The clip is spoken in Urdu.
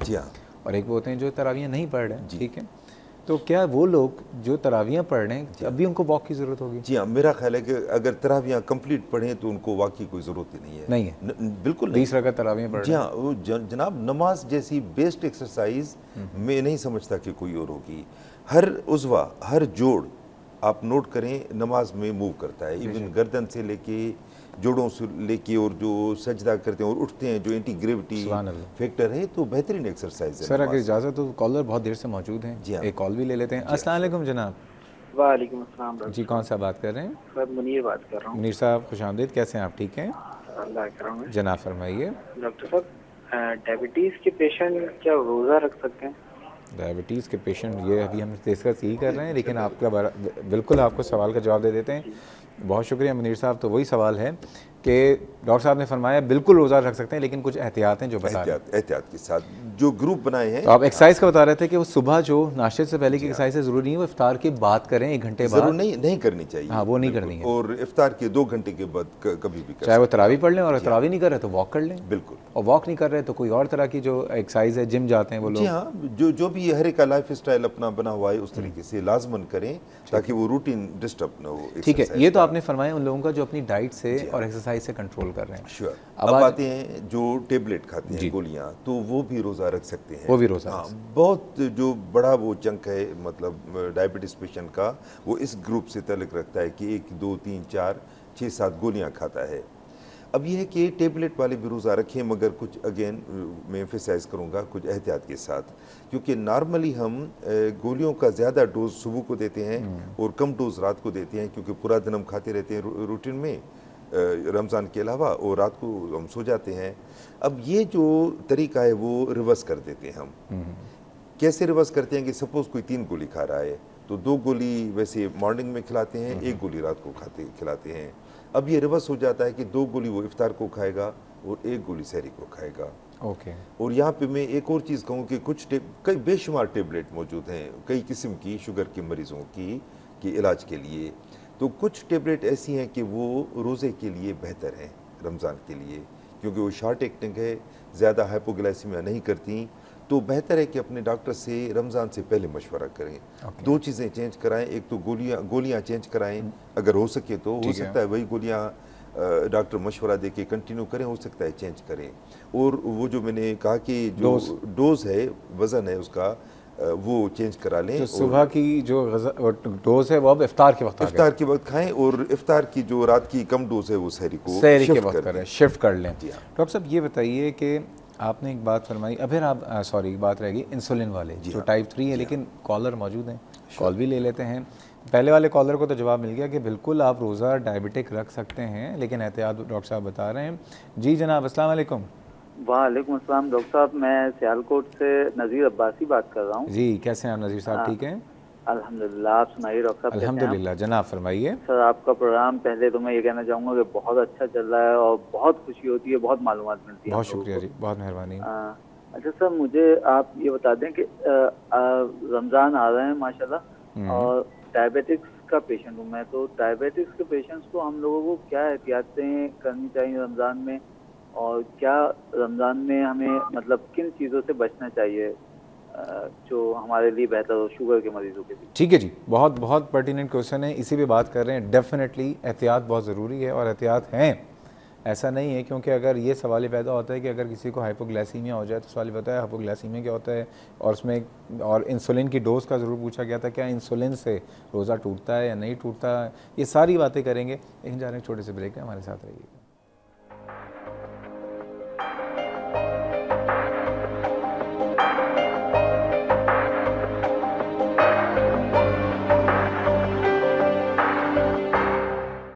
جی ہاں. اور ایک وہ ہوتے ہیں جو تراویحیں نہیں پڑھ رہے ہیں. ٹھیک ہے, تو کیا وہ لوگ جو تراویحیں پڑھ رہے ہیں اب بھی ان کو واک کی ضرورت ہوگی؟ جی ہاں, میرا خیال ہے کہ اگر تراویحیں کمپلیٹ پڑھیں تو ان کو واقعی کوئی ضرورت ہی نہیں ہے. نہیں ہے, بالکل نہیں. 20 رکعت تراویحیں پڑھ جی رہے ہیں. ہاں, وہ جناب نماز جیسی بیسٹ ایکسرسائز میں نہیں سمجھتا کہ کوئی اور ہوگی. ہر عضو, ہر جوڑ آپ نوٹ کریں نماز میں موو کرتا ہے, ایون گردن سے لے کے جوڑوں سے لے کے, اور جو سجدہ کرتے ہیں اور اٹھتے ہیں, جو اینٹی گریوٹی فیکٹر ہے, تو بہترین ایکسرسائز ہے. سر اگر اجازت ہو, کالر بہت دیر سے موجود ہیں, ایک کال بھی لے لیتے ہیں. السلام علیکم جناب. وعلیکم السلام. جی کون سا بات کر رہے ہیں؟ سر منیر بات کر رہا ہوں. منیر صاحب خوش آمدید, کیسے ہیں آپ؟ ٹھیک ہیں اللہ کرم ہے. جناب فرمائیے. ڈاکٹر صاحب, ڈائبٹیز کے پیشنٹ کیا روزہ رکھ سکتے ہیں؟ ڈائبٹیز کے پیشنٹ, یہ ابھی ہم ڈسکس یہی کر رہے ہیں, لیکن آپ کا بالکل آپ کو سوال کا جواب دے دیتے ہیں. بہت شکریہ منیر صاحب. تو وہی سوال ہے کہ ڈاکٹر صاحب نے فرمایا بالکل روزہ رکھ سکتے ہیں, لیکن کچھ احتیاط ہیں جو بتا رہے ہیں. احتیاط کے ساتھ جو گروپ بنائے ہیں. تو آپ ایکسرسائز کا بتا رہے تھے کہ وہ صبح جو ناشتے سے پہلے کی ایکسرسائز ہے ضروری نہیں, وہ افطار کے بعد کریں, 1 گھنٹے بعد. ضرور نہیں کرنی چاہیے. ہاں, وہ نہیں کرنی ہے. اور افطار کے 2 گھنٹے کے بعد کبھی بھی کر, چاہے وہ تراویح پڑھ لیں, اور تراویح نہیں کر رہے تو واک کر لیں. بالکل. اور واک نہیں کر رہے تو کوئی اور طرح کی جو ایکسرسائز ہے, جم جاتے ہیں وہ لوگ. جی ہاں, جو بھی ہر ایک کا لائف اسٹائل اپنا بنا ہوا ہے اس طریقے سے لازمن کریں تاکہ وہ روٹین ڈسٹرب نہ ہو. ٹھیک ہے, یہ تو آپ نے فرمایا ان لوگوں کا جو اپنی ڈائٹ سے اور ایکسرسائز سے کنٹرول کر رہے ہیں. شیور. اب آتے ہیں جو ٹیبلٹ کھاتے ہیں, گولیاں, تو وہ بھی روزہ رکھ سکتے ہیں. وہ بھی روزہ. ہاں, بہت جو بڑا وہ چنک ہے مطلب ڈائبٹیز پیشنٹ کا, وہ اس گروپ سے تعلق رکھتا ہے کہ 1 2 3 4 6 7 گولیاں کھاتا ہے. اب یہ ہے کہ ٹیبلٹ والے بھی روزہ رکھیں, مگر کچھ اگین میں ایمفیسائز کروں گا کچھ احتیاط کے ساتھ, کیونکہ نارملی ہم گولیوں کا زیادہ ڈوز صبح کو دیتے ہیں اور کم ڈوز رات کو دیتے ہیں, کیونکہ پورا دن ہم کھاتے رہتے ہیں روٹین میں رمضان کے علاوہ, اور رات کو ہم سو جاتے ہیں. اب یہ جو طریقہ ہے وہ ریورس کر دیتے ہیں ہم. کیسے ریورس کرتے ہیں کہ سپوز کوئی 3 گولی کھا رہا ہے تو 2 گولی ویسے مارننگ میں کھلاتے ہیں, 1 گولی رات کو کھلاتے ہیں. اب یہ ریورس ہو جاتا ہے کہ 2 گولی وہ افطار کو کھائے گا اور 1 گولی سحری کو کھائے گا. اور یہاں پہ میں ایک اور چیز کہوں کہ کچھ کئی بے شمار ٹیبلٹ موجود ہیں کئی قسم کی شوگر کے مریضوں کی علاج کے لیے. تو کچھ ٹیبلٹ ایسی ہیں کہ وہ روزے کے لیے بہتر ہیں رمضان کے لیے, کیونکہ وہ شارٹ ایکٹنگ ہے, زیادہ ہائپوگلائسیمیا نہیں کرتی. تو بہتر ہے کہ اپنے ڈاکٹر سے رمضان سے پہلے مشورہ کریں. 2 چیزیں چینج کرائیں, ایک تو گولیاں چینج کرائیں اگر ہو سکے تو, ہو سکتا ہے وہی گولیاں ڈاکٹر مشورہ دے کے کنٹینیو کریں, ہو سکتا ہے چینج کریں. اور وہ جو میں نے کہا کہ جو ڈوز ہے, وزن ہے اس کا, وہ چینج کرا لیں. جو صبح کی جو ڈوز ہے وہ اب افطار کے وقت کھائیں, اور افطار کی جو رات کی کم ڈوز ہے وہ سحری کے وقت کریں, شفٹ کر لیں. ڈاکٹر صاحب یہ بتائیے کہ آپ نے ایک بات فرمائی, اب پھر آپ ایک بات رہ گئی انسولن والے جو ٹائپ 3 ہے, لیکن کالر موجود ہیں, کال بھی لے لیتے ہیں. پہلے والے کالر کو تو جواب مل گیا کہ بالکل آپ روزہ ڈائبٹک رکھ سکتے ہیں, لیکن احتیاط ڈاکٹر صاحب بتا رہے ہیں. جی جناب, السلام علیکم. وعلیکم السلام ڈاکٹر صاحب, میں سیالکوٹ سے نذیر عباسی بات کر رہا ہوں. جی کیسے ہیں آپ نذیر صاحب؟ ٹھیک ہیں الحمدللہ, آپ سنائیے ڈاکٹر صاحب. الحمدللہ جناب فرمائیے. سر آپ کا پروگرام پہلے تو میں یہ کہنا چاہوں گا کہ بہت اچھا چل رہا ہے اور بہت خوشی ہوتی ہے, بہت معلومات ملتی ہے. بہت شکریہ جی, بہت مہربانی. اچھا سر, مجھے آپ یہ بتا دیں کہ رمضان آ رہے ہیں ماشاءاللہ, اور ڈائبٹکس کا پیشنٹ ہوں میں, تو ڈائبٹکس کے پیشنٹس کو ہم لوگوں کو کیا احتیاطیں کرنی چاہیے رمضان میں, اور کیا رمضان میں ہمیں مطلب کن چیزوں سے بچنا چاہیے جو ہمارے لیے بہتر ہو شوگر کے مریضوں کے لیے؟ ٹھیک ہے جی, بہت بہت پرٹیننٹ کویشچن ہے, اسی پہ بات کر رہے ہیں. ڈیفینیٹلی احتیاط بہت ضروری ہے, اور احتیاط ہیں, ایسا نہیں ہے. کیونکہ اگر یہ سوال پیدا ہوتا ہے کہ اگر کسی کو ہائپوگلائسیمیا ہو جائے تو سوال پتہ ہے ہائپوگلائسیمیا کیا ہوتا ہے, اور اس میں اور انسولین کی ڈوز کا ضرور پوچھا گیا تھا, کیا انسولین سے روزہ ٹوٹتا ہے یا نہیں ٹوٹتا. یہ ساری باتیں کریں گے, لیکن جا رہے ہیں چھوٹے سے بریک ہے, ہمارے ساتھ رہیے.